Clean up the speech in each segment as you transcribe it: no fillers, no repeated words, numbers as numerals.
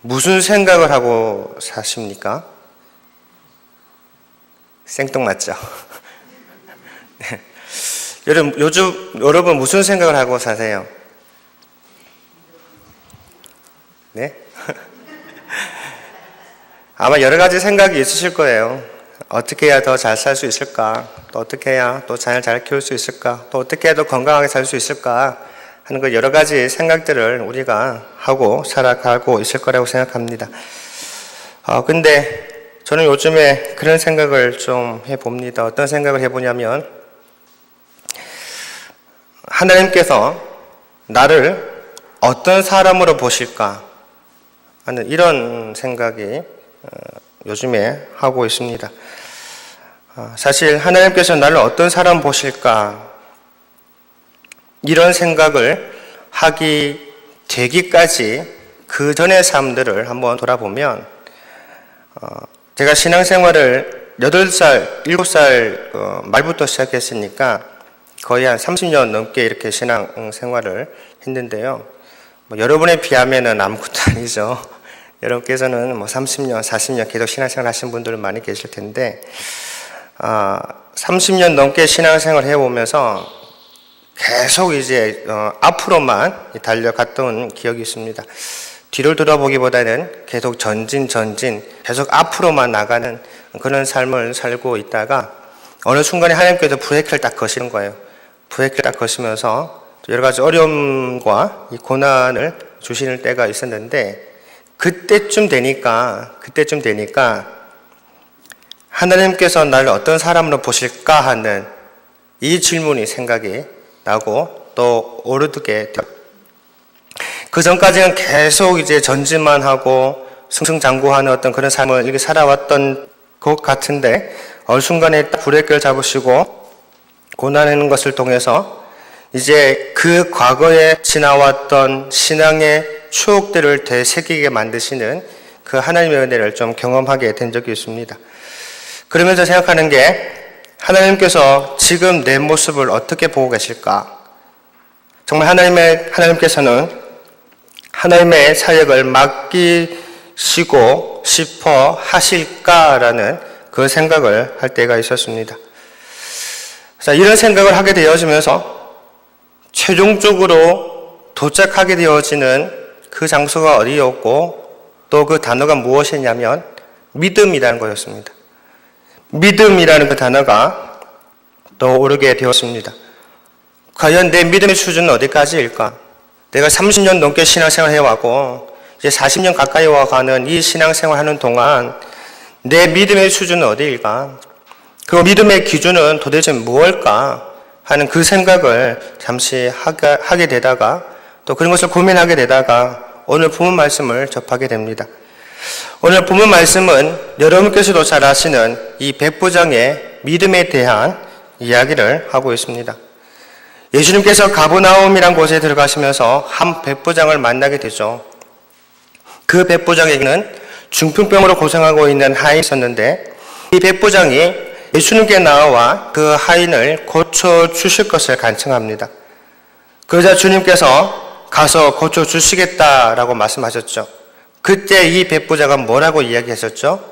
무슨 생각을 하고 사십니까? 생뚱맞죠? 네. 여러분 무슨 생각을 하고 사세요? 네? 아마 여러 가지 생각이 있으실 거예요. 어떻게 해야 더 잘 살 수 있을까? 또 어떻게 해야 또 잘 키울 수 있을까? 또 어떻게 해야 더 건강하게 살 수 있을까? 하는 그 여러 가지 생각들을 우리가 하고 살아가고 있을 거라고 생각합니다. 근데 저는 요즘에 그런 생각을 좀 해봅니다. 어떤 생각을 해보냐면, 하나님께서 나를 어떤 사람으로 보실까 하는 이런 생각이 요즘에 하고 있습니다. 사실 하나님께서 나를 어떤 사람 보실까 이런 생각을 하기 되기까지 그 전의 삶들을 한번 돌아보면, 제가 신앙생활을 8살, 7살 말부터 시작했으니까 거의 한 30년 넘게 이렇게 신앙생활을 했는데요. 여러분에 비하면은 아무것도 아니죠. 여러분께서는 30년, 40년 계속 신앙생활 하신 분들 많이 계실 텐데, 30년 넘게 신앙생활을 해오면서 계속 이제 앞으로만 달려갔던 기억이 있습니다. 뒤를 돌아보기보다는 계속 전진 계속 앞으로만 나가는 그런 삶을 살고 있다가 어느 순간에 하나님께서 브레이크를 딱 거시는 거예요. 브레이크를 딱 거시면서 여러 가지 어려움과 이 고난을 주시는 때가 있었는데, 그때쯤 되니까 하나님께서 나를 어떤 사람으로 보실까 하는 이 질문이 생각이 나고 또 오르게 되었습니다. 그 전까지는 계속 이제 전진만 하고 승승장구하는 어떤 그런 삶을 이렇게 살아왔던 것 같은데, 어느 순간에 딱 브레이크를 잡으시고 고난하는 것을 통해서 이제 그 과거에 지나왔던 신앙의 추억들을 되새기게 만드시는 그 하나님의 은혜를 좀 경험하게 된 적이 있습니다. 그러면서 생각하는 게, 하나님께서 지금 내 모습을 어떻게 보고 계실까? 정말 하나님께서는 하나님의 사역을 맡기시고 싶어 하실까라는 그 생각을 할 때가 있었습니다. 자, 이런 생각을 하게 되어지면서 최종적으로 도착하게 되어지는 그 장소가 어디였고 또 그 단어가 무엇이냐면 믿음이라는 거였습니다. 믿음이라는 그 단어가 떠오르게 되었습니다. 과연 내 믿음의 수준은 어디까지일까? 내가 30년 넘게 신앙생활 해왔고 이제 40년 가까이 와가는 이 신앙생활 하는 동안 내 믿음의 수준은 어디일까? 그 믿음의 기준은 도대체 무엇일까? 하는 그 생각을 잠시 하게 되다가 또 그런 것을 고민하게 되다가 오늘 본문 말씀을 접하게 됩니다. 오늘 본문 말씀은 여러분께서도 잘 아시는 이 백부장의 믿음에 대한 이야기를 하고 있습니다. 예수님께서 가버나움이란 곳에 들어가시면서 한 백부장을 만나게 되죠. 그 백부장에게는 중풍병으로 고생하고 있는 하인이 있었는데, 이 백부장이 예수님께 나와 그 하인을 고쳐주실 것을 간청합니다. 그러자 주님께서 가서 고쳐주시겠다라고 말씀하셨죠. 그때 이 백부장은 뭐라고 이야기하셨죠?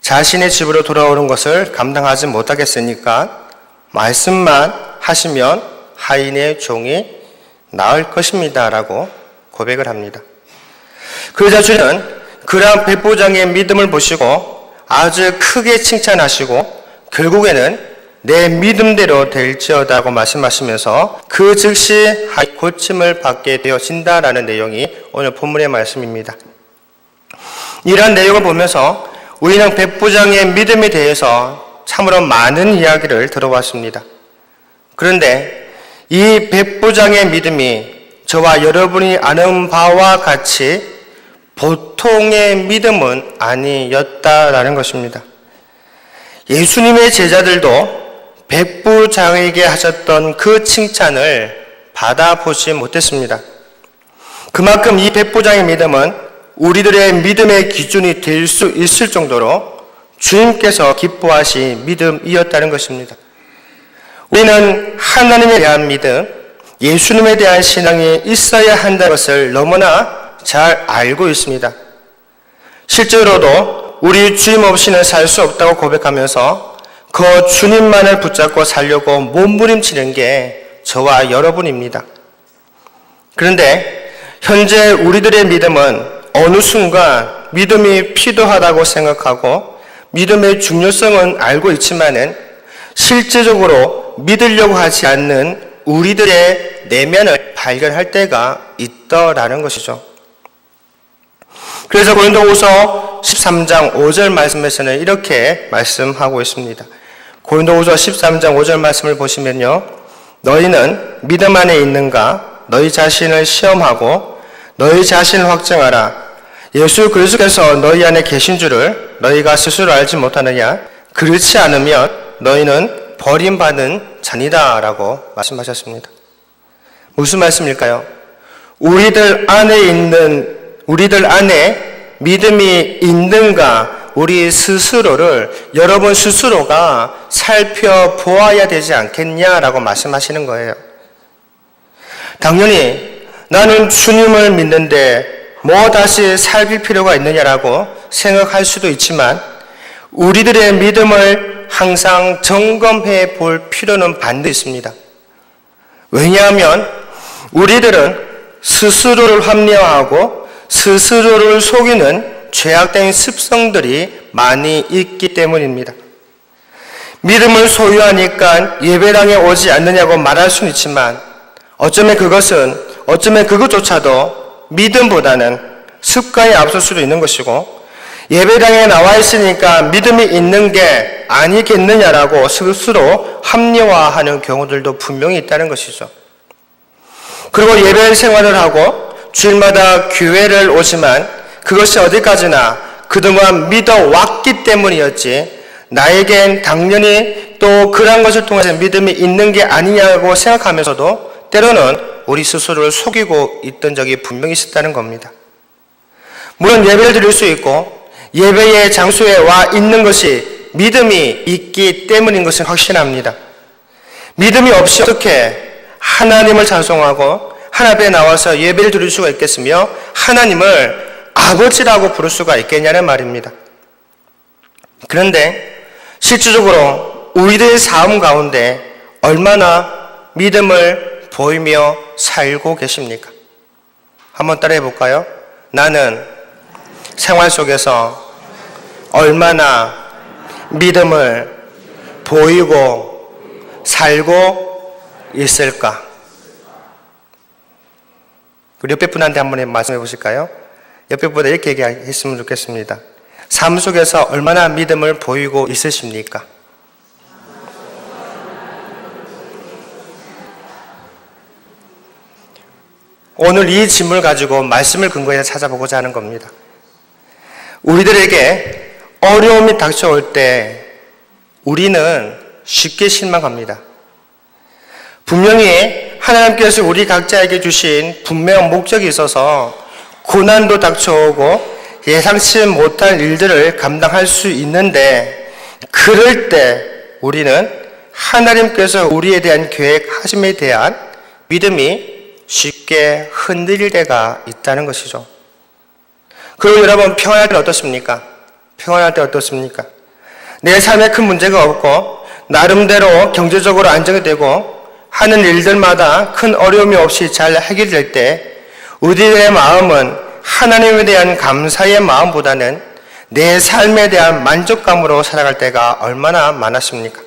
자신의 집으로 돌아오는 것을 감당하지 못하겠으니까 말씀만 하시면 하인의 종이 나을 것입니다 라고 고백을 합니다. 그러자 주는 그러한 백부장의 믿음을 보시고 아주 크게 칭찬하시고 결국에는 내 믿음대로 될지어다고 말씀하시면서 그 즉시 고침을 받게 되어진다라는 내용이 오늘 본문의 말씀입니다. 이러한 내용을 보면서 우리는 백부장의 믿음에 대해서 참으로 많은 이야기를 들어왔습니다. 그런데 이 백부장의 믿음이 저와 여러분이 아는 바와 같이 보통의 믿음은 아니었다라는 것입니다. 예수님의 제자들도 백부장에게 하셨던 그 칭찬을 받아보지 못했습니다. 그만큼 이 백부장의 믿음은 우리들의 믿음의 기준이 될 수 있을 정도로 주님께서 기뻐하신 믿음이었다는 것입니다. 우리는 하나님에 대한 믿음, 예수님에 대한 신앙이 있어야 한다는 것을 너무나 잘 알고 있습니다. 실제로도 우리 주님 없이는 살 수 없다고 고백하면서 그 주님만을 붙잡고 살려고 몸부림치는 게 저와 여러분입니다. 그런데 현재 우리들의 믿음은 어느 순간 믿음이 필요하다고 생각하고 믿음의 중요성은 알고 있지만은 실제적으로 믿으려고 하지 않는 우리들의 내면을 발견할 때가 있더라는 것이죠. 그래서 고린도후서 13장 5절 말씀에서는 이렇게 말씀하고 있습니다. 고린도후서 13장 5절 말씀을 보시면요, 너희는 믿음 안에 있는가? 너희 자신을 시험하고 너희 자신을 확증하라. 예수 그리스도께서 너희 안에 계신 줄을 너희가 스스로 알지 못하느냐? 그렇지 않으면 너희는 버림받은 자니다 라고 말씀하셨습니다. 무슨 말씀일까요? 우리들 안에 믿음이 있는가? 우리 스스로를 여러분 스스로가 살펴보아야 되지 않겠냐라고 말씀하시는 거예요. 당연히 나는 주님을 믿는데 뭐 다시 살필 필요가 있느냐라고 생각할 수도 있지만 우리들의 믿음을 항상 점검해 볼 필요는 반드시 있습니다. 왜냐하면 우리들은 스스로를 합리화하고 스스로를 속이는 죄악된 습성들이 많이 있기 때문입니다. 믿음을 소유하니까 예배당에 오지 않느냐고 말할 수는 있지만 어쩌면 그것조차도 믿음보다는 습관이 앞설 수도 있는 것이고 예배당에 나와 있으니까 믿음이 있는 게 아니겠느냐라고 스스로 합리화하는 경우들도 분명히 있다는 것이죠. 그리고 예배 생활을 하고 주일마다 교회를 오지만 그것이 어디까지나 그동안 믿어왔기 때문이었지 나에겐 당연히 또 그런 것을 통해서 믿음이 있는 게 아니냐고 생각하면서도 때로는 우리 스스로를 속이고 있던 적이 분명히 있었다는 겁니다. 물론 예배를 드릴 수 있고 예배의 장소에 와 있는 것이 믿음이 있기 때문인 것은 확신합니다. 믿음이 없이 어떻게 하나님을 찬송하고 하나님 앞에 나와서 예배를 드릴 수가 있겠으며 하나님을 아버지라고 부를 수가 있겠냐는 말입니다. 그런데 실질적으로 우리들의 삶 가운데 얼마나 믿음을 보이며 살고 계십니까? 한번 따라해 볼까요? 나는 생활 속에서 얼마나 믿음을 보이고 살고 있을까? 우리 옆에 분한테 한번 말씀해 보실까요? 옆에 분한테 이렇게 얘기했으면 좋겠습니다. 삶 속에서 얼마나 믿음을 보이고 있으십니까? 오늘 이 질문을 가지고 말씀을 근거해서 찾아보고자 하는 겁니다. 우리들에게 어려움이 닥쳐올 때 우리는 쉽게 실망합니다. 분명히 하나님께서 우리 각자에게 주신 분명한 목적이 있어서 고난도 닥쳐오고 예상치 못할 일들을 감당할 수 있는데 그럴 때 우리는 하나님께서 우리에 대한 계획하심에 대한 믿음이 쉽게 흔들릴 때가 있다는 것이죠. 그리고 여러분 평안할 때 어떻습니까? 평안할 때 어떻습니까? 내 삶에 큰 문제가 없고 나름대로 경제적으로 안정이 되고 하는 일들마다 큰 어려움이 없이 잘 해결될 때 우리의 마음은 하나님에 대한 감사의 마음보다는 내 삶에 대한 만족감으로 살아갈 때가 얼마나 많았습니까?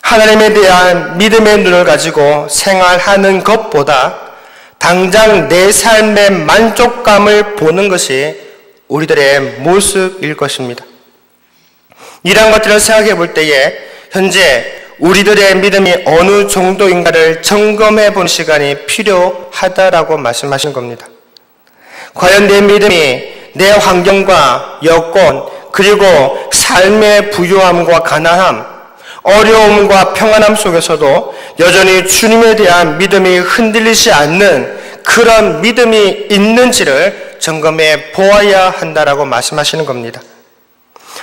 하나님에 대한 믿음의 눈을 가지고 생활하는 것보다 당장 내 삶의 만족감을 보는 것이 우리들의 모습일 것입니다. 이런 것들을 생각해 볼 때에 현재 우리들의 믿음이 어느 정도인가를 점검해 본 시간이 필요하다라고 말씀하신 겁니다. 과연 내 믿음이 내 환경과 여건 그리고 삶의 부유함과 가난함, 어려움과 평안함 속에서도 여전히 주님에 대한 믿음이 흔들리지 않는 그런 믿음이 있는지를 점검해 보아야 한다라고 말씀하시는 겁니다.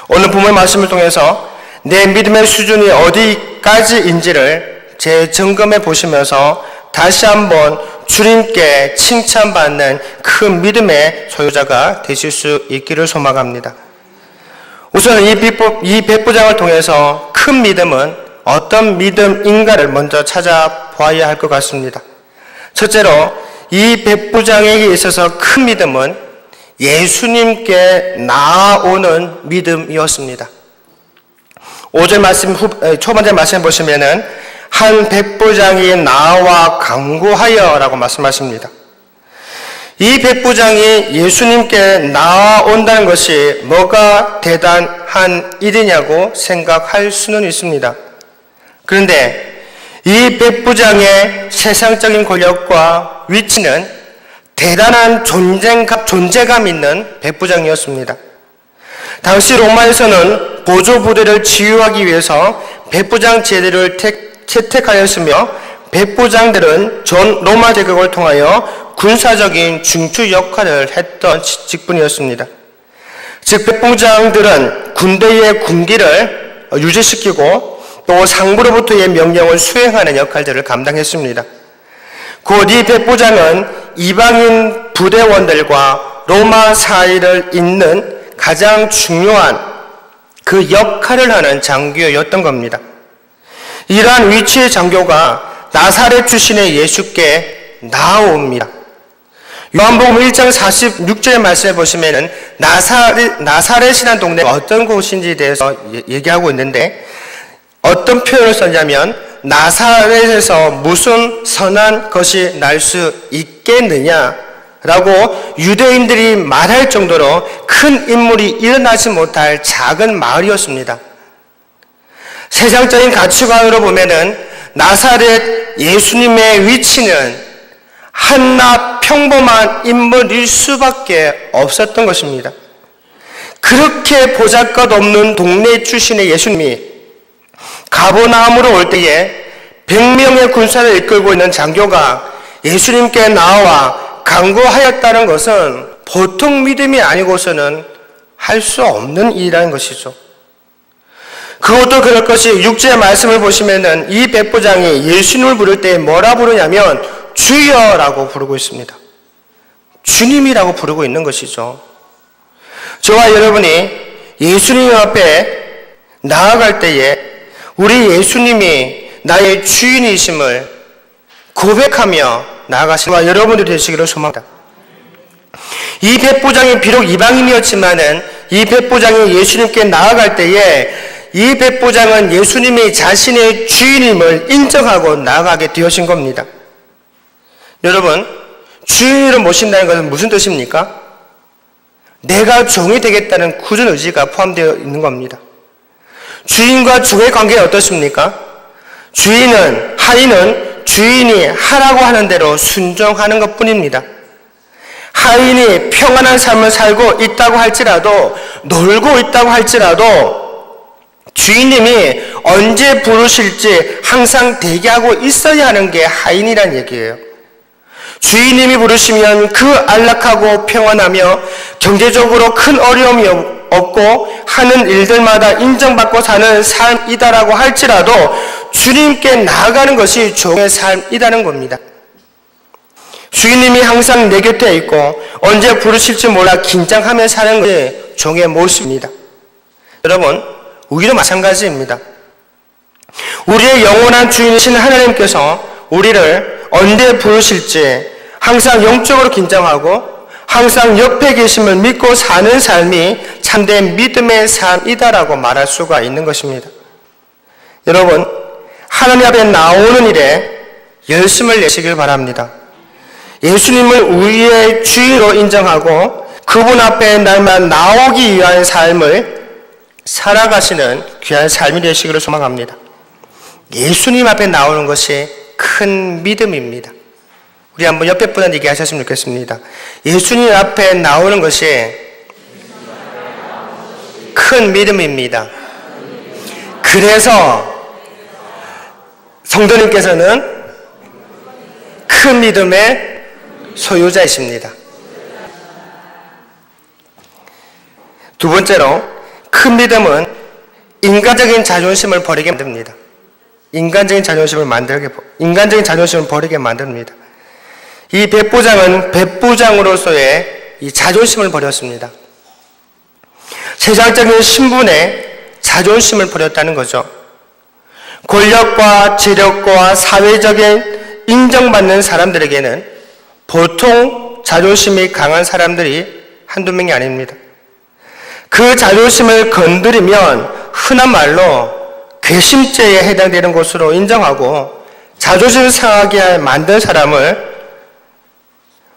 오늘 본문 말씀을 통해서 내 믿음의 수준이 어디까지인지를 재점검해 보시면서 다시 한번 주님께 칭찬받는 큰 믿음의 소유자가 되실 수 있기를 소망합니다. 우선 이 백부장을 통해서 큰 믿음은 어떤 믿음인가를 먼저 찾아보아야 할 것 같습니다. 첫째로 이 백부장에게 있어서 큰 믿음은 예수님께 나아오는 믿음이었습니다. 5절 말씀 초반절 말씀 보시면은 한 백부장이 나와 간구하여 라고 말씀하십니다. 이 백부장이 예수님께 나아온다는 것이 뭐가 대단한 일이냐고 생각할 수는 있습니다. 그런데 이 백부장의 세상적인 권력과 위치는 대단한 존재감 있는 백부장이었습니다. 당시 로마에서는 보조 부대를 지휘하기 위해서 백부장 제도를 채택하였으며 백부장들은 전 로마 제국을 통하여 군사적인 중추 역할을 했던 직분이었습니다. 즉 백부장들은 군대의 군기를 유지시키고 또 상부로부터의 명령을 수행하는 역할들을 감당했습니다. 곧 이 백부장은 이방인 부대원들과 로마 사이를 잇는 가장 중요한 그 역할을 하는 장교였던 겁니다. 이러한 위치의 장교가 나사렛 출신의 예수께 나아옵니다. 요한복음 1장 46절의 말씀에 보시면은 나사렛이라는 동네가 어떤 곳인지에 대해서 얘기하고 있는데 어떤 표현을 썼냐면 나사렛에서 무슨 선한 것이 날 수 있겠느냐라고 유대인들이 말할 정도로 큰 인물이 일어나지 못할 작은 마을이었습니다. 세상적인 가치관으로 보면은 나사렛 예수님의 위치는 한낱 평범한 인물일 수밖에 없었던 것입니다. 그렇게 보잘것없는 동네 출신의 예수님이 가버나움으로 올 때에 100명의 군사를 이끌고 있는 장교가 예수님께 나와 간구하였다는 것은 보통 믿음이 아니고서는 할 수 없는 일이라는 것이죠. 그것도 그럴 것이 6절의 말씀을 보시면은 이 백부장이 예수님을 부를 때 뭐라 부르냐면 주여라고 부르고 있습니다. 주님이라고 부르고 있는 것이죠. 저와 여러분이 예수님 앞에 나아갈 때에 우리 예수님이 나의 주인이심을 고백하며 나아가시는 여러분들이 되시기를 소망합니다. 이 백부장이 비록 이방인이었지만은 이 백부장이 예수님께 나아갈 때에 이 백부장은 예수님이 자신의 주인임을 인정하고 나아가게 되어진 겁니다. 여러분, 주인으로 모신다는 것은 무슨 뜻입니까? 내가 종이 되겠다는 굳은 의지가 포함되어 있는 겁니다. 주인과 종의 관계는 어떻습니까? 하인은 주인이 하라고 하는 대로 순종하는 것뿐입니다. 하인이 평안한 삶을 살고 있다고 할지라도 놀고 있다고 할지라도 주인님이 언제 부르실지 항상 대기하고 있어야 하는 게 하인이란 얘기예요. 주인님이 부르시면 그 안락하고 평안하며 경제적으로 큰 어려움이 없고 하는 일들마다 인정받고 사는 삶이다라고 할지라도 주님께 나아가는 것이 종의 삶이라는 겁니다. 주인님이 항상 내 곁에 있고 언제 부르실지 몰라 긴장하며 사는 것이 종의 모습입니다. 여러분, 우리도 마찬가지입니다. 우리의 영원한 주인이신 하나님께서 우리를 언제 부르실지 항상 영적으로 긴장하고 항상 옆에 계심을 믿고 사는 삶이 참된 믿음의 삶이다라고 말할 수가 있는 것입니다. 여러분, 하나님 앞에 나오는 일에 열심을 내시길 바랍니다. 예수님을 우리의 주인으로 인정하고 그분 앞에 날만 나오기 위한 삶을 살아가시는 귀한 삶이 되시기를 소망합니다. 예수님 앞에 나오는 것이 큰 믿음입니다. 우리 한번 옆에 분한테 얘기하셨으면 좋겠습니다. 예수님 앞에 나오는 것이 큰 믿음입니다. 그래서 성도님께서는 큰 믿음의 소유자이십니다. 두 번째로, 큰 믿음은 인간적인 자존심을 버리게 만듭니다. 인간적인 자존심을 버리게 만듭니다. 이 백부장은 백부장으로서의 이 자존심을 버렸습니다. 세상적인 신분에 자존심을 버렸다는 거죠. 권력과 재력과 사회적인 인정받는 사람들에게는 보통 자존심이 강한 사람들이 한두 명이 아닙니다. 그 자존심을 건드리면 흔한 말로 괘씸죄에 해당되는 것으로 인정하고 자존심을 상하게 만든 사람을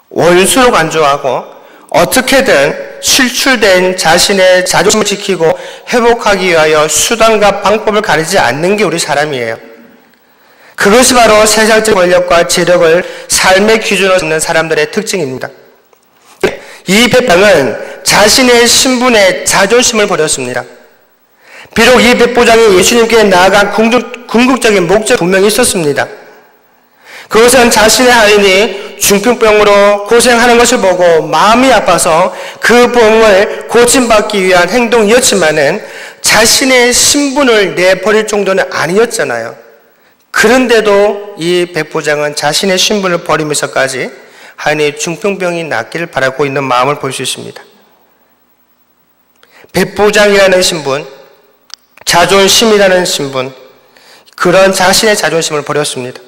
원수로 간주하고 어떻게든 실추된 자신의 자존심을 지키고 회복하기 위하여 수단과 방법을 가리지 않는 게 우리 사람이에요. 그것이 바로 세상적 권력과 재력을 삶의 기준으로 삼는 사람들의 특징입니다. 이 백부장은 자신의 신분에 자존심을 버렸습니다. 비록 이 백부장이 예수님께 나아간 궁극적인 목적이 분명히 있었습니다. 그것은 자신의 하인이 중풍병으로 고생하는 것을 보고 마음이 아파서 그 병을 고침받기 위한 행동이었지만은 자신의 신분을 내버릴 정도는 아니었잖아요. 그런데도 이 백부장은 자신의 신분을 버리면서까지 하인의 중풍병이 낫기를 바라고 있는 마음을 볼 수 있습니다. 백부장이라는 신분, 자존심이라는 신분, 그런 자신의 자존심을 버렸습니다.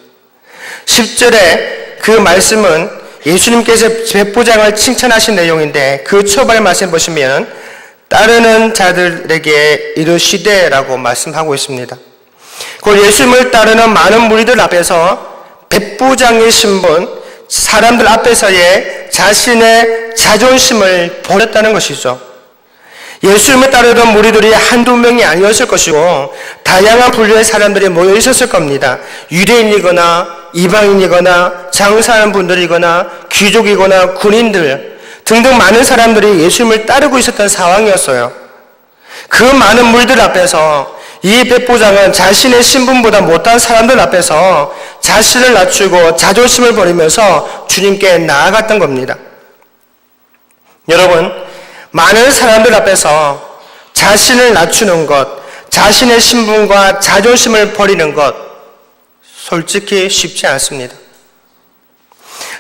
10절에 그 말씀은 예수님께서 백부장을 칭찬하신 내용인데 그 초반의 말씀 보시면 따르는 자들에게 이르시되 라고 말씀하고 있습니다. 그 예수님을 따르는 많은 무리들 앞에서 백부장의 신분, 사람들 앞에서의 자신의 자존심을 버렸다는 것이죠. 예수님을 따르던 무리들이 한두 명이 아니었을 것이고 다양한 분류의 사람들이 모여 있었을 겁니다. 유대인이거나 이방인이거나 장사하는 분들이거나 귀족이거나 군인들 등등 많은 사람들이 예수님을 따르고 있었던 상황이었어요. 그 많은 무리들 앞에서 이 백부장은 자신의 신분보다 못한 사람들 앞에서 자신을 낮추고 자존심을 버리면서 주님께 나아갔던 겁니다. 여러분, 많은 사람들 앞에서 자신을 낮추는 것, 자신의 신분과 자존심을 버리는 것, 솔직히 쉽지 않습니다.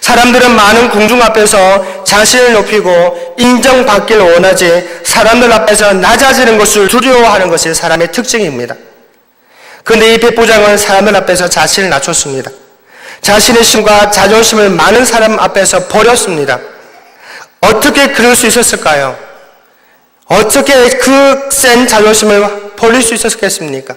사람들은 많은 궁중 앞에서 자신을 높이고 인정받기를 원하지 사람들 앞에서 낮아지는 것을 두려워하는 것이 사람의 특징입니다. 그런데 이 백부장은 사람들 앞에서 자신을 낮췄습니다. 자신의 신과 자존심을 많은 사람 앞에서 버렸습니다. 어떻게 그럴 수 있었을까요? 어떻게 그 센 자존심을 버릴 수 있었겠습니까?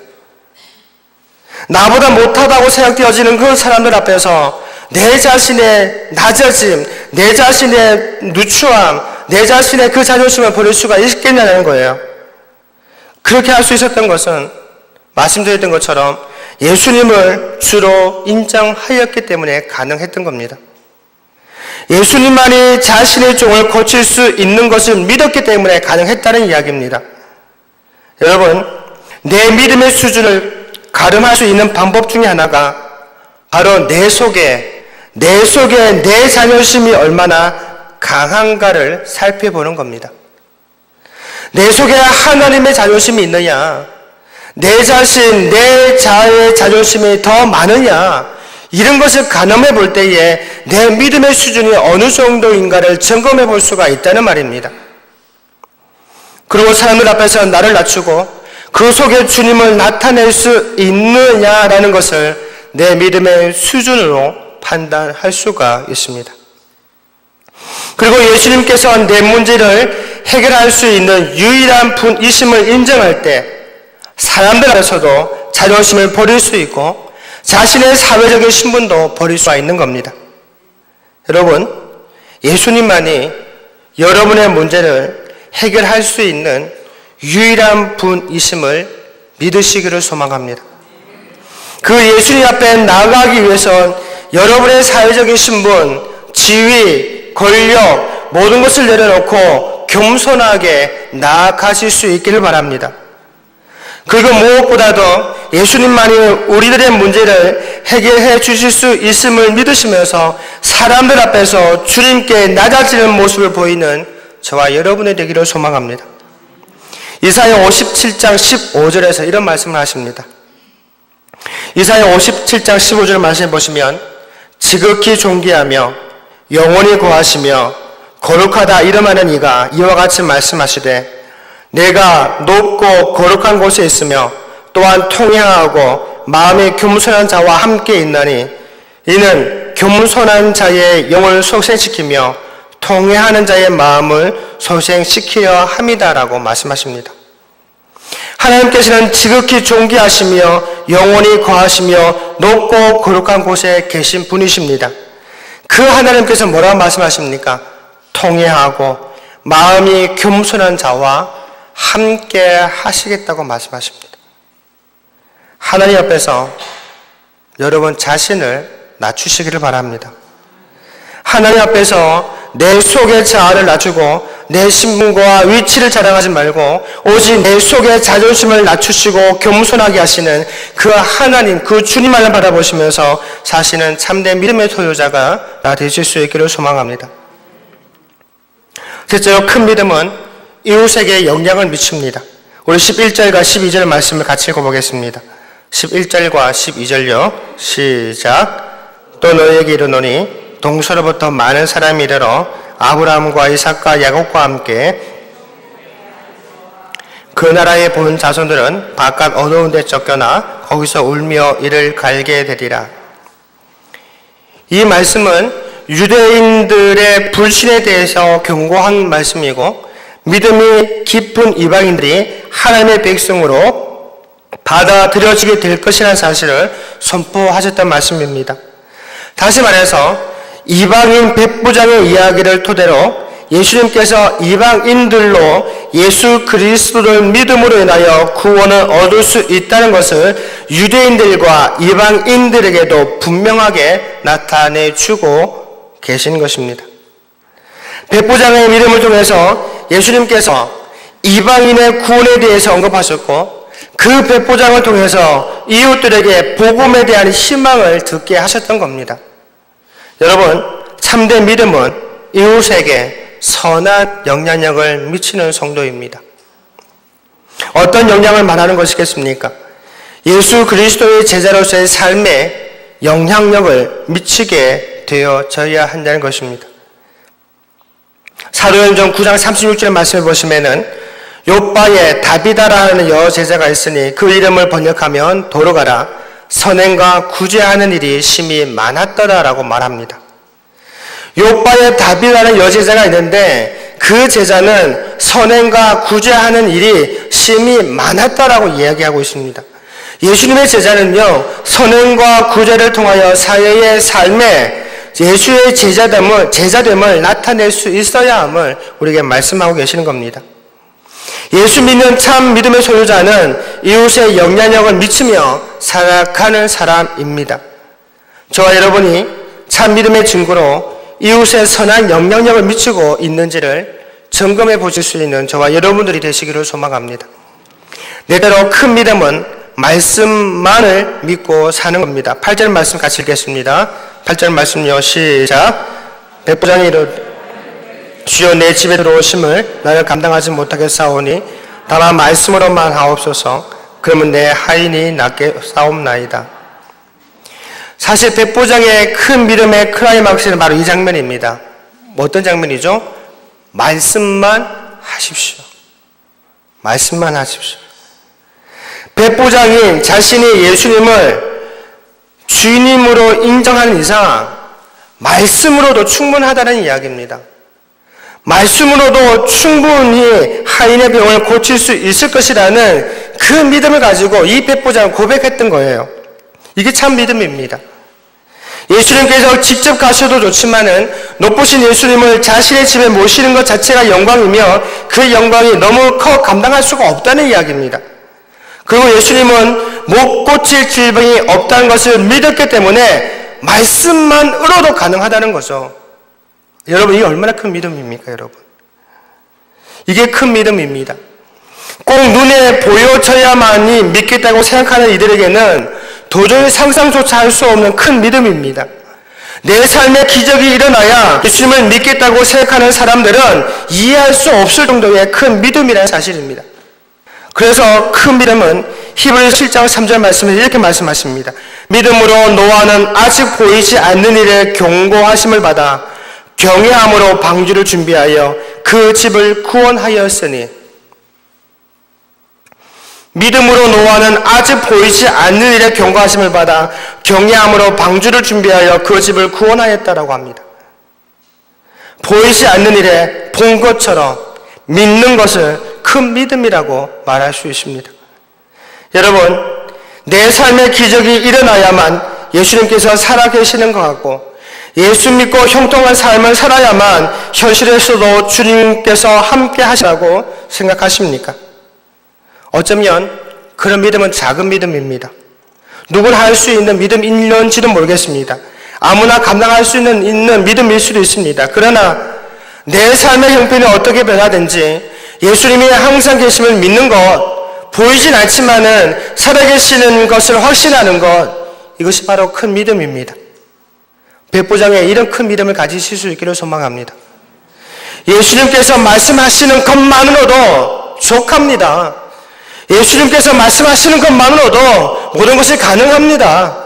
나보다 못하다고 생각되어지는 그 사람들 앞에서 내 자신의 낮아짐, 내 자신의 누추함, 내 자신의 그 자존심을 버릴 수가 있겠냐는 거예요. 그렇게 할 수 있었던 것은 말씀드렸던 것처럼 예수님을 주로 인정하였기 때문에 가능했던 겁니다. 예수님만이 자신의 종을 고칠 수 있는 것을 믿었기 때문에 가능했다는 이야기입니다. 여러분, 내 믿음의 수준을 가늠할 수 있는 방법 중에 하나가 바로 내 속에 내 자존심이 얼마나 강한가를 살펴보는 겁니다. 내 속에 하나님의 자존심이 있느냐, 내 자신, 내 자아의 자존심이 더 많으냐, 이런 것을 가늠해 볼 때에 내 믿음의 수준이 어느 정도인가를 점검해 볼 수가 있다는 말입니다. 그리고 사람들 앞에서 나를 낮추고 그 속에 주님을 나타낼 수 있느냐라는 것을 내 믿음의 수준으로 판단할 수가 있습니다. 그리고 예수님께서 내 문제를 해결할 수 있는 유일한 분이심을 인정할 때 사람들 앞에서도 자존심을 버릴 수 있고 자신의 사회적인 신분도 버릴 수가 있는 겁니다. 여러분, 예수님만이 여러분의 문제를 해결할 수 있는 유일한 분이심을 믿으시기를 소망합니다. 그 예수님 앞에 나아가기 위해선 여러분의 사회적인 신분, 지위, 권력 모든 것을 내려놓고 겸손하게 나아가실 수 있기를 바랍니다. 그리고 무엇보다도 예수님만이 우리들의 문제를 해결해 주실 수 있음을 믿으시면서 사람들 앞에서 주님께 낮아지는 모습을 보이는 저와 여러분이 되기를 소망합니다. 이사야 57장 15절에서 이런 말씀을 하십니다. 이사야 57장 15절 말씀 보시면 지극히 존귀하며 영원히 거하시며 거룩하다 이름하는 이가 이와 같이 말씀하시되 내가 높고 거룩한 곳에 있으며 또한 통행하고 마음이 겸손한 자와 함께 있나니 이는 겸손한 자의 영을 소생시키며 통회하는 자의 마음을 소생시키려 함이다라고 말씀하십니다. 하나님께서는 지극히 존귀하시며 영원히 거하시며 높고 거룩한 곳에 계신 분이십니다. 그 하나님께서 뭐라고 말씀하십니까? 통회하고 마음이 겸손한 자와 함께 하시겠다고 말씀하십니다. 하나님 앞에서 여러분 자신을 낮추시기를 바랍니다. 하나님 앞에서 내 속의 자아를 낮추고 내 신분과 위치를 자랑하지 말고 오직 내 속의 자존심을 낮추시고 겸손하게 하시는 그 하나님, 그 주님만을 바라보시면서 사시는 참된 믿음의 소유자가 되실 수 있기를 소망합니다. 셋째로, 큰 믿음은 이웃에게 영향을 미칩니다. 우리 11절과 12절 말씀을 같이 읽어보겠습니다. 11절과 12절요. 시작. 또 너희에게 이르노니 동서로부터 많은 사람이 이르러 아브라함과 이삭과 야곱과 함께 그 나라에 본 자손들은 바깥 어두운 데 쫓겨나 거기서 울며 이를 갈게 되리라. 이 말씀은 유대인들의 불신에 대해서 경고한 말씀이고 믿음이 깊은 이방인들이 하나님의 백성으로 받아들여지게 될 것이라는 사실을 선포하셨던 말씀입니다. 다시 말해서 이방인 백부장의 이야기를 토대로 예수님께서 이방인들로 예수 그리스도를 믿음으로 인하여 구원을 얻을 수 있다는 것을 유대인들과 이방인들에게도 분명하게 나타내주고 계신 것입니다. 백부장의 믿음을 통해서 예수님께서 이방인의 구원에 대해서 언급하셨고 그 백부장을 통해서 이웃들에게 복음에 대한 희망을 듣게 하셨던 겁니다. 여러분, 참된 믿음은 이웃에게 선한 영향력을 미치는 성도입니다. 어떤 영향을 말하는 것이겠습니까? 예수 그리스도의 제자로서의 삶에 영향력을 미치게 되어져야 한다는 것입니다. 사도행전 9장 36절의 말씀을 보시면은 요바에 다비다라는 여제자가 있으니 그 이름을 번역하면 도로가라 선행과 구제하는 일이 심히 많았더라라고 말합니다. 요바에 다비다라는 여제자가 있는데 그 제자는 선행과 구제하는 일이 심히 많았다라고 이야기하고 있습니다. 예수님의 제자는요, 선행과 구제를 통하여 사회의 삶에 예수의 제자됨을 나타낼 수 있어야 함을 우리에게 말씀하고 계시는 겁니다. 예수 믿는 참 믿음의 소유자는 이웃에 영향력을 미치며 살아가는 사람입니다. 저와 여러분이 참 믿음의 증거로 이웃에 선한 영향력을 미치고 있는지를 점검해 보실 수 있는 저와 여러분들이 되시기를 소망합니다. 내대로 큰 믿음은 말씀만을 믿고 사는 겁니다. 8절 말씀 같이 읽겠습니다. 8절 말씀요. 시작. 백부장이 이르되 주여 내 집에 들어오심을 나를 감당하지 못하겠사오니 다만 말씀으로만 하옵소서. 그러면 내 하인이 낫게 싸움나이다. 사실 백부장의 큰 믿음의 클라이막스는 바로 이 장면입니다. 어떤 장면이죠? 말씀만 하십시오. 말씀만 하십시오. 백부장이 자신이 예수님을 주님으로 인정하는 이상 말씀으로도 충분하다는 이야기입니다. 말씀으로도 충분히 하인의 병을 고칠 수 있을 것이라는 그 믿음을 가지고 이 백부장은 고백했던 거예요. 이게 참 믿음입니다. 예수님께서 직접 가셔도 좋지만은 높으신 예수님을 자신의 집에 모시는 것 자체가 영광이며 그 영광이 너무 커 감당할 수가 없다는 이야기입니다. 그리고 예수님은 못 고칠 질병이 없다는 것을 믿었기 때문에 말씀만으로도 가능하다는 거죠. 여러분, 이게 얼마나 큰 믿음입니까, 여러분? 이게 큰 믿음입니다. 꼭 눈에 보여져야만이 믿겠다고 생각하는 이들에게는 도저히 상상조차 할 수 없는 큰 믿음입니다. 내 삶에 기적이 일어나야 예수님을 믿겠다고 생각하는 사람들은 이해할 수 없을 정도의 큰 믿음이라는 사실입니다. 그래서 큰 믿음은 히브리서 7장 3절 말씀에 이렇게 말씀하십니다. 믿음으로 노아는 아직 보이지 않는 일에 경고하심을 받아 경외함으로 방주를 준비하여 그 집을 구원하였으니 믿음으로 노아는 아직 보이지 않는 일에 경고하심을 받아 경외함으로 방주를 준비하여 그 집을 구원하였다라고 합니다. 보이지 않는 일에 본 것처럼 믿는 것을 큰 믿음이라고 말할 수 있습니다. 여러분, 내 삶의 기적이 일어나야만 예수님께서 살아계시는 것 같고 예수 믿고 형통한 삶을 살아야만 현실에서도 주님께서 함께 하시라고 생각하십니까? 어쩌면 그런 믿음은 작은 믿음입니다. 누구나 할 수 있는 믿음인지는 모르겠습니다. 아무나 감당할 수 있는 믿음일 수도 있습니다. 그러나 내 삶의 형편이 어떻게 변화든지 예수님이 항상 계심을 믿는 것, 보이진 않지만은 살아계시는 것을 확신하는 것, 이것이 바로 큰 믿음입니다. 백부장에 이런 큰 믿음을 가지실 수 있기를 소망합니다. 예수님께서 말씀하시는 것만으로도 족합니다. 예수님께서 말씀하시는 것만으로도 모든 것이 가능합니다.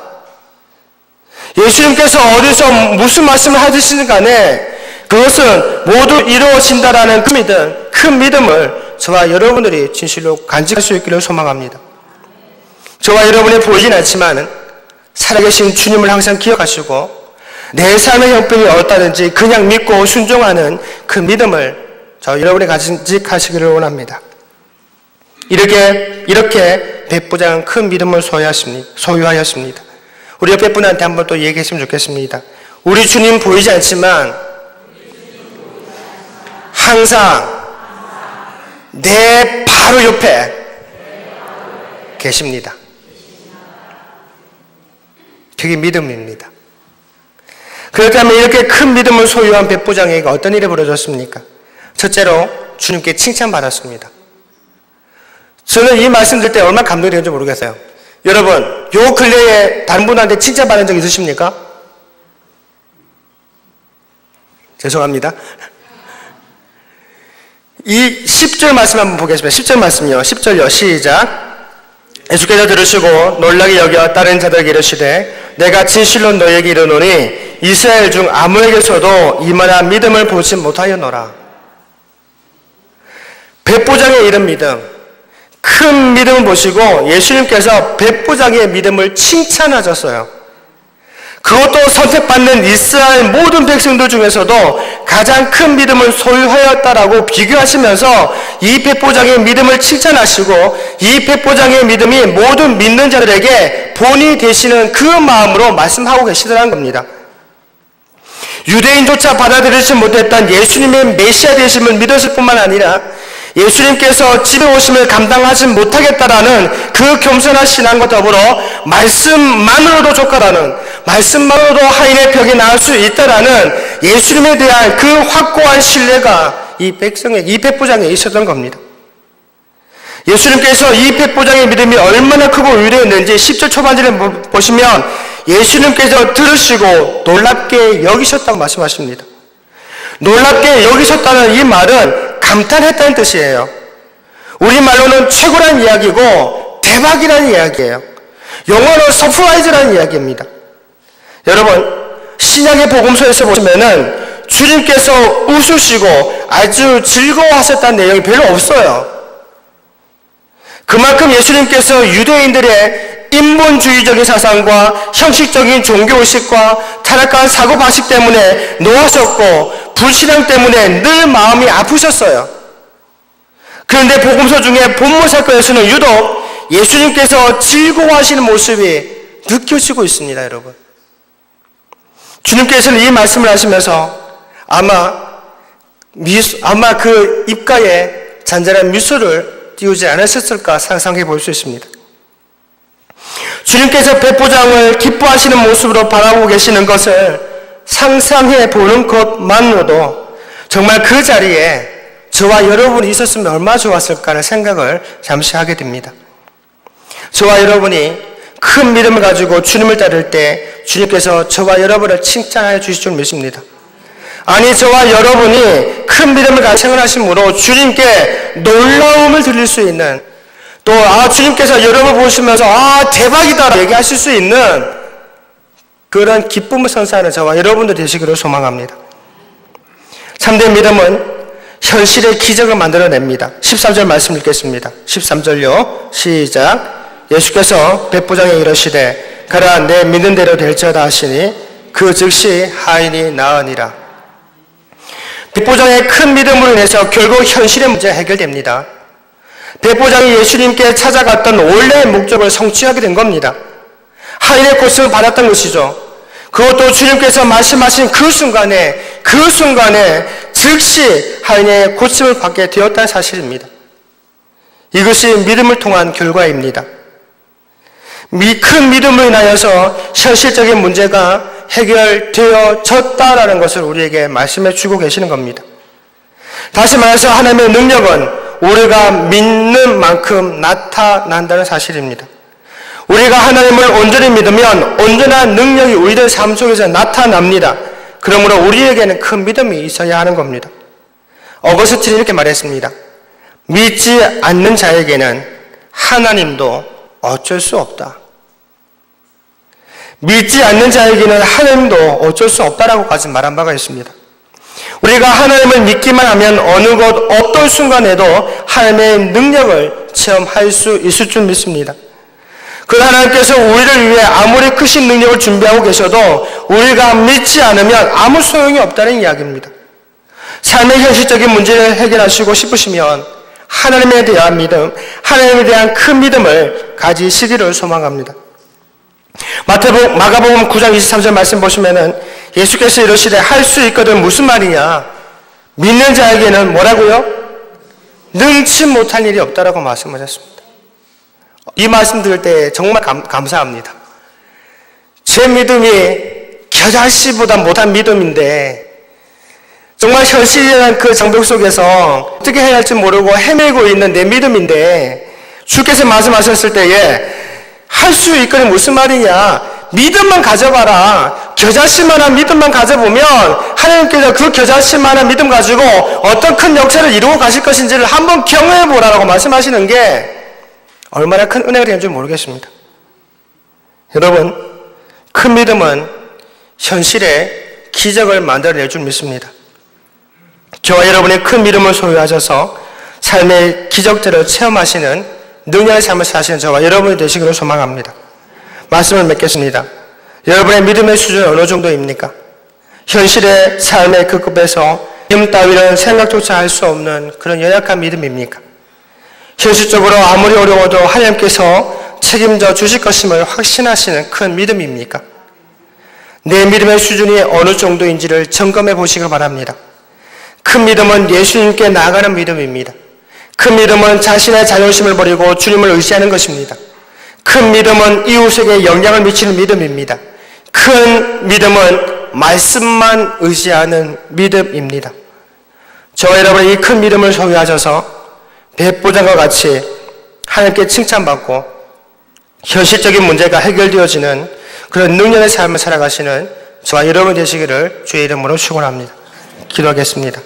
예수님께서 어디서 무슨 말씀을 하시든 간에 그것은 모두 이루어진다라는 큰 믿음을 저와 여러분들이 진실로 간직할 수 있기를 소망합니다. 저와 여러분이 보이진 않지만 살아계신 주님을 항상 기억하시고 내 삶의 형편이 어떠든지 그냥 믿고 순종하는 그 믿음을 저와 여러분이 간직하시기를 원합니다. 이렇게 백부장은 큰 믿음을 소유하였습니다. 우리 옆에 분한테 한번 또 얘기했으면 좋겠습니다. 우리 주님 보이지 않지만 항상 내 바로 옆에 계십니다. 그게 믿음입니다. 그렇다면 이렇게 큰 믿음을 소유한 백부장에게 어떤 일이 벌어졌습니까? 첫째로 주님께 칭찬받았습니다. 저는 이 말씀 들을 때 얼마나 감동이 되는지 모르겠어요. 여러분, 요 근래에 다른 분한테 칭찬받은 적 있으십니까? 죄송합니다. 이 10절 말씀 한번 보겠습니다. 10절 말씀이요. 10절요. 시작. 예수께서 들으시고 놀라게 여겨 다른 자들에게 이르시되 내가 진실로 너에게 이르노니 이스라엘 중 아무에게서도 이만한 믿음을 보지 못하였노라. 백부장의 이런 믿음, 큰 믿음을 보시고 예수님께서 백부장의 믿음을 칭찬하셨어요. 그것도 선택받는 이스라엘 모든 백성들 중에서도 가장 큰 믿음을 소유하였다라고 비교하시면서 이 백부장의 믿음을 칭찬하시고 이 백부장의 믿음이 모든 믿는 자들에게 본이 되시는 그 마음으로 말씀하고 계시더라는 겁니다. 유대인조차 받아들이지 못했던 예수님의 메시아 되심을 믿었을 뿐만 아니라 예수님께서 집에 오심을 감당하지 못하겠다라는 그 겸손한 신앙과 더불어 말씀만으로도 족하다는, 말씀만으로도 하인의 벽이 나을 수 있다라는 예수님에 대한 그 확고한 신뢰가 이 백부장에 있었던 겁니다. 예수님께서 이 백부장의 믿음이 얼마나 크고 위대했는지 10절 초반절에 보시면 예수님께서 들으시고 놀랍게 여기셨다고 말씀하십니다. 놀랍게 여기셨다는 이 말은 감탄했다는 뜻이에요. 우리말로는 최고란 이야기고 대박이라는 이야기예요. 영어로 서프라이즈라는 이야기입니다. 여러분, 신약의 복음서에서 보시면은 주님께서 웃으시고 아주 즐거워하셨다는 내용이 별로 없어요. 그만큼 예수님께서 유대인들의 인본주의적인 사상과 형식적인 종교의식과 타락한 사고방식 때문에 노하셨고 불신앙 때문에 늘 마음이 아프셨어요. 그런데 복음서 중에 본문 사건에서는 유독 예수님께서 즐거워하시는 모습이 느껴지고 있습니다, 여러분. 주님께서는 이 말씀을 하시면서 아마 그 입가에 잔잔한 미소를 띄우지 않으셨을까 상상해 볼 수 있습니다. 주님께서 백부장을 기뻐하시는 모습으로 바라보고 계시는 것을 상상해 보는 것만으로도 정말 그 자리에 저와 여러분이 있었으면 얼마나 좋았을까라는 생각을 잠시 하게 됩니다. 저와 여러분이 큰 믿음을 가지고 주님을 따를 때 주님께서 저와 여러분을 칭찬하여 주실 줄 믿습니다. 아니, 저와 여러분이 큰 믿음을 가지고 생활하심으로 주님께 놀라움을 드릴 수 있는, 또 주님께서 여러분 보시면서 대박이다 얘기하실 수 있는 그런 기쁨을 선사하는 저와 여러분들 되시기를 소망합니다. 참된 믿음은 현실의 기적을 만들어냅니다. 13절 말씀 읽겠습니다. 13절요. 시작. 예수께서 백부장에 이르시되 가라 내 믿는 대로 될지어다 하시니 그 즉시 하인이 나으니라. 백부장의 큰 믿음으로 인해서 결국 현실의 문제가 해결됩니다. 백부장이 예수님께 찾아갔던 원래의 목적을 성취하게 된 겁니다. 하인의 고침을 받았던 것이죠. 그것도 주님께서 말씀하신 그 순간에 즉시 하인의 고침을 받게 되었다는 사실입니다. 이것이 믿음을 통한 결과입니다. 큰 믿음으로 인하여서 현실적인 문제가 해결되어졌다라는 것을 우리에게 말씀해 주고 계시는 겁니다. 다시 말해서 하나님의 능력은 우리가 믿는 만큼 나타난다는 사실입니다. 우리가 하나님을 온전히 믿으면 온전한 능력이 우리들 삶 속에서 나타납니다. 그러므로 우리에게는 큰 믿음이 있어야 하는 겁니다. 어거스틴이 이렇게 말했습니다. 믿지 않는 자에게는 하나님도 어쩔 수 없다. 믿지 않는 자에게는 하나님도 어쩔 수 없다라고까지 말한 바가 있습니다. 우리가 하나님을 믿기만 하면 어느 곳 어떤 순간에도 하나님의 능력을 체험할 수 있을 줄 믿습니다. 그 하나님께서 우리를 위해 아무리 크신 능력을 준비하고 계셔도 우리가 믿지 않으면 아무 소용이 없다는 이야기입니다. 삶의 현실적인 문제를 해결하시고 싶으시면 하나님에 대한 믿음, 하나님에 대한 큰 믿음을 가지시기를 소망합니다. 마가복음 9장 23절 말씀 보시면은 예수께서 이러시되 할 수 있거든 무슨 말이냐? 믿는 자에게는 뭐라고요? 능치 못할 일이 없다라고 말씀하셨습니다. 이 말씀 들을 때 정말 감사합니다. 제 믿음이 겨자씨보다 못한 믿음인데 정말 현실이라는 그 장벽 속에서 어떻게 해야 할지 모르고 헤매고 있는 내 믿음인데 주께서 말씀하셨을 때에 할 수 있거든 무슨 말이냐? 믿음만 가져봐라. 겨자씨만한 믿음만 가져보면 하나님께서 그 겨자씨만한 믿음 가지고 어떤 큰 역사를 이루고 가실 것인지를 한번 경험해보라고 말씀하시는 게 얼마나 큰 은혜가 되는지 모르겠습니다. 여러분, 큰 믿음은 현실에 기적을 만들어낼 줄 믿습니다. 저와 여러분의 큰 믿음을 소유하셔서 삶의 기적들을 체험하시는 능력의 삶을 사시는 저와 여러분이 되시기를 소망합니다. 말씀을 맺겠습니다. 여러분의 믿음의 수준은 어느 정도입니까? 현실의 삶의 그 급에서 믿음 따위는 생각조차 할 수 없는 그런 연약한 믿음입니까? 현실적으로 아무리 어려워도 하나님께서 책임져 주실 것임을 확신하시는 큰 믿음입니까? 내 믿음의 수준이 어느 정도인지를 점검해 보시기 바랍니다. 큰 믿음은 예수님께 나아가는 믿음입니다. 큰 믿음은 자신의 자존심을 버리고 주님을 의지하는 것입니다. 큰 믿음은 이웃에게 영향을 미치는 믿음입니다. 큰 믿음은 말씀만 의지하는 믿음입니다. 저와 여러분이 이 큰 믿음을 소유하셔서 백부장과 같이 하나님께 칭찬받고 현실적인 문제가 해결되어지는 그런 능력의 삶을 살아가시는 저와 여러분 되시기를 주의 이름으로 축원합니다. 기도하겠습니다.